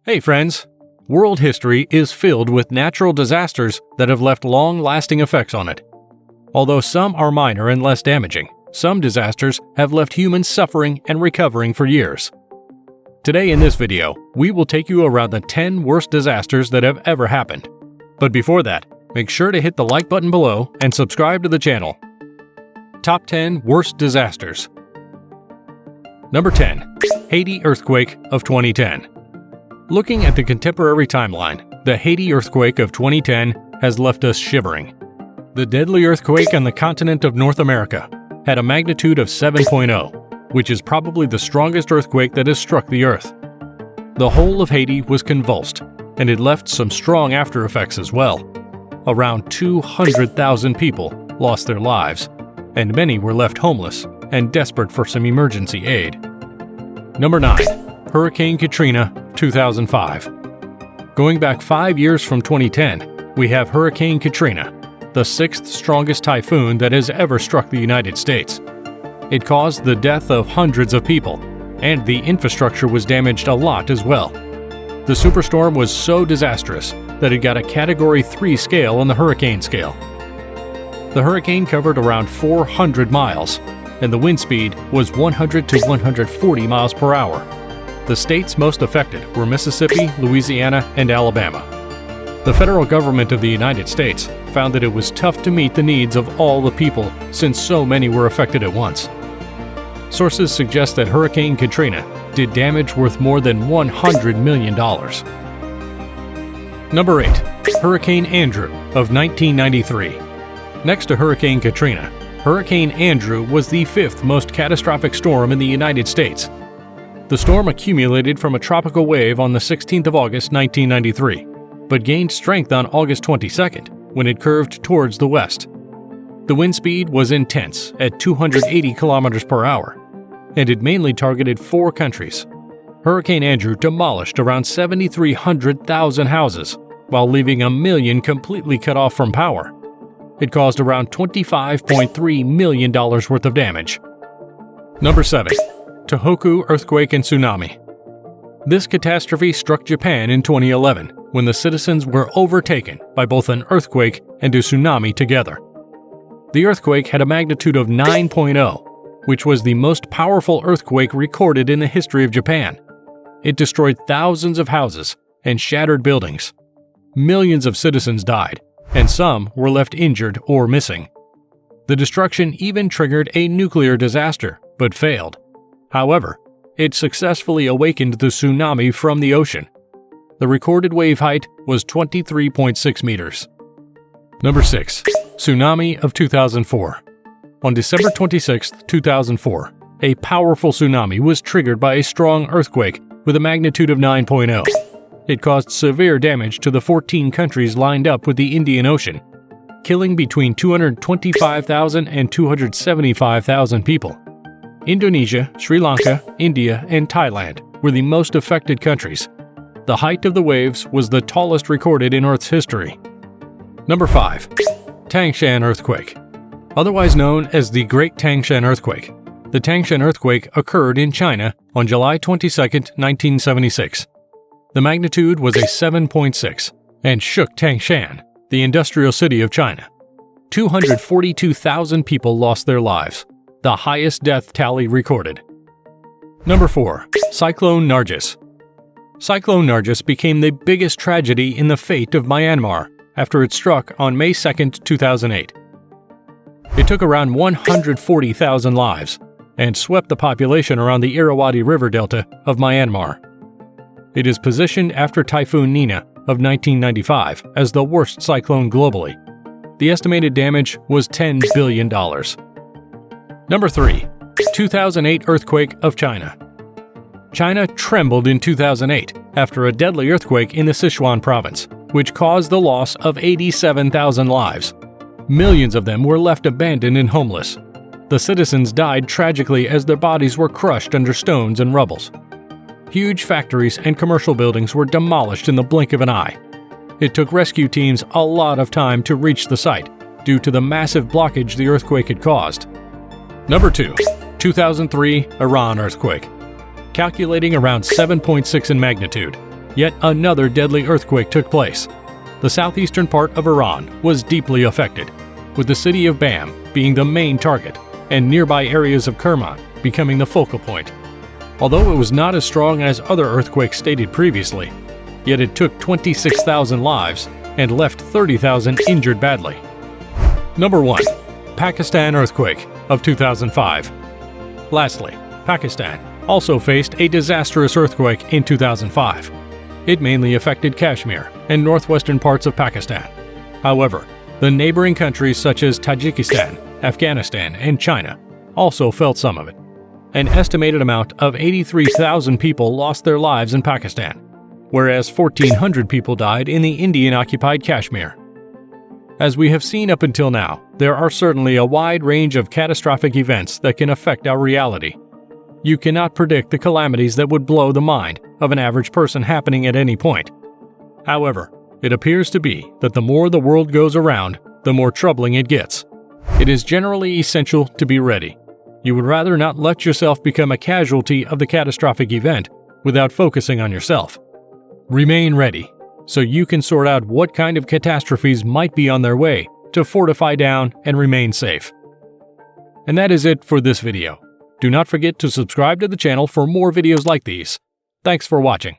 Hey friends! World history is filled with natural disasters that have left long-lasting effects on it. Although some are minor and less damaging, some disasters have left humans suffering and recovering for years. Today in this video, we will take you around the 10 worst disasters that have ever happened. But before that, make sure to hit the like button below and subscribe to the channel. Top 10 Worst Disasters. Number 10. Haiti Earthquake of 2010. Looking at the contemporary timeline, the Haiti earthquake of 2010 has left us shivering. The deadly earthquake on the continent of North America had a magnitude of 7.0, which is probably the strongest earthquake that has struck the Earth. The whole of Haiti was convulsed, and it left some strong after effects as well. Around 200,000 people lost their lives, and many were left homeless and desperate for some emergency aid. Number 9. Hurricane Katrina, 2005. Going back 5 years from 2010, we have Hurricane Katrina, the 6th strongest typhoon that has ever struck the United States. It caused the death of hundreds of people, and the infrastructure was damaged a lot as well. The superstorm was so disastrous that it got a Category 3 scale on the hurricane scale. The hurricane covered around 400 miles, and the wind speed was 100 to 140 miles per hour. The states most affected were Mississippi, Louisiana, and Alabama. The federal government of the United States found that it was tough to meet the needs of all the people since so many were affected at once. Sources suggest that Hurricane Katrina did damage worth more than $100 million. Number 8. Hurricane Andrew of 1993. Next to Hurricane Katrina, Hurricane Andrew was the 5th most catastrophic storm in the United States. The storm accumulated from a tropical wave on the 16th of August 1993, but gained strength on August 22nd when it curved towards the west. The wind speed was intense at 280 kilometers per hour, and it mainly targeted 4 countries. Hurricane Andrew demolished around 7,300,000 houses, while leaving 1 million completely cut off from power. It caused around $25.3 million worth of damage. Number 7. Tohoku Earthquake and Tsunami. This catastrophe struck Japan in 2011 when the citizens were overtaken by both an earthquake and a tsunami together. The earthquake had a magnitude of 9.0, which was the most powerful earthquake recorded in the history of Japan. It destroyed thousands of houses and shattered buildings. Millions of citizens died, and some were left injured or missing. The destruction even triggered a nuclear disaster, but failed. However, it successfully awakened the tsunami from the ocean. The recorded wave height was 23.6 meters. Number 6. Tsunami of 2004. On December 26, 2004, a powerful tsunami was triggered by a strong earthquake with a magnitude of 9.0. It caused severe damage to the 14 countries lined up with the Indian Ocean, killing between 225,000 and 275,000 people. Indonesia, Sri Lanka, India, and Thailand were the most affected countries. The height of the waves was the tallest recorded in Earth's history. Number 5. Tangshan Earthquake. Otherwise known as the Great Tangshan Earthquake, the Tangshan Earthquake occurred in China on July 22, 1976. The magnitude was a 7.6 and shook Tangshan, the industrial city of China. 242,000 people lost their lives, the highest death tally recorded. Number 4. Cyclone Nargis. Cyclone Nargis became the biggest tragedy in the fate of Myanmar after it struck on May 2, 2008. It took around 140,000 lives and swept the population around the Irrawaddy River Delta of Myanmar. It is positioned after Typhoon Nina of 1995 as the worst cyclone globally. The estimated damage was $10 billion. Number 3. 2008 Earthquake of China. China trembled in 2008 after a deadly earthquake in the Sichuan province, which caused the loss of 87,000 lives. Millions of them were left abandoned and homeless. The citizens died tragically as their bodies were crushed under stones and rubbles. Huge factories and commercial buildings were demolished in the blink of an eye. It took rescue teams a lot of time to reach the site due to the massive blockage the earthquake had caused. Number 2. 2003 Iran Earthquake. Calculating around 7.6 in magnitude, Yet another deadly earthquake took place. The southeastern part of Iran was deeply affected, with the city of Bam being the main target and nearby areas of Kerman becoming the focal point. Although it was not as strong as other earthquakes stated previously, yet it took 26,000 lives and left 30,000 injured badly. Number 1. Pakistan Earthquake of 2005. Lastly, Pakistan also faced a disastrous earthquake in 2005. It mainly affected Kashmir and northwestern parts of Pakistan. However, the neighboring countries such as Tajikistan, Afghanistan, and China also felt some of it. An estimated amount of 83,000 people lost their lives in Pakistan, whereas 1,400 people died in the Indian-occupied Kashmir. As we have seen up until now, there are certainly a wide range of catastrophic events that can affect our reality. You cannot predict the calamities that would blow the mind of an average person happening at any point. However, it appears to be that the more the world goes around, the more troubling it gets. It is generally essential to be ready. You would rather not let yourself become a casualty of the catastrophic event without focusing on yourself. Remain ready, so you can sort out what kind of catastrophes might be on their way to fortify down and remain safe. And that is it for this video. Do not forget to subscribe to the channel for more videos like these. Thanks for watching.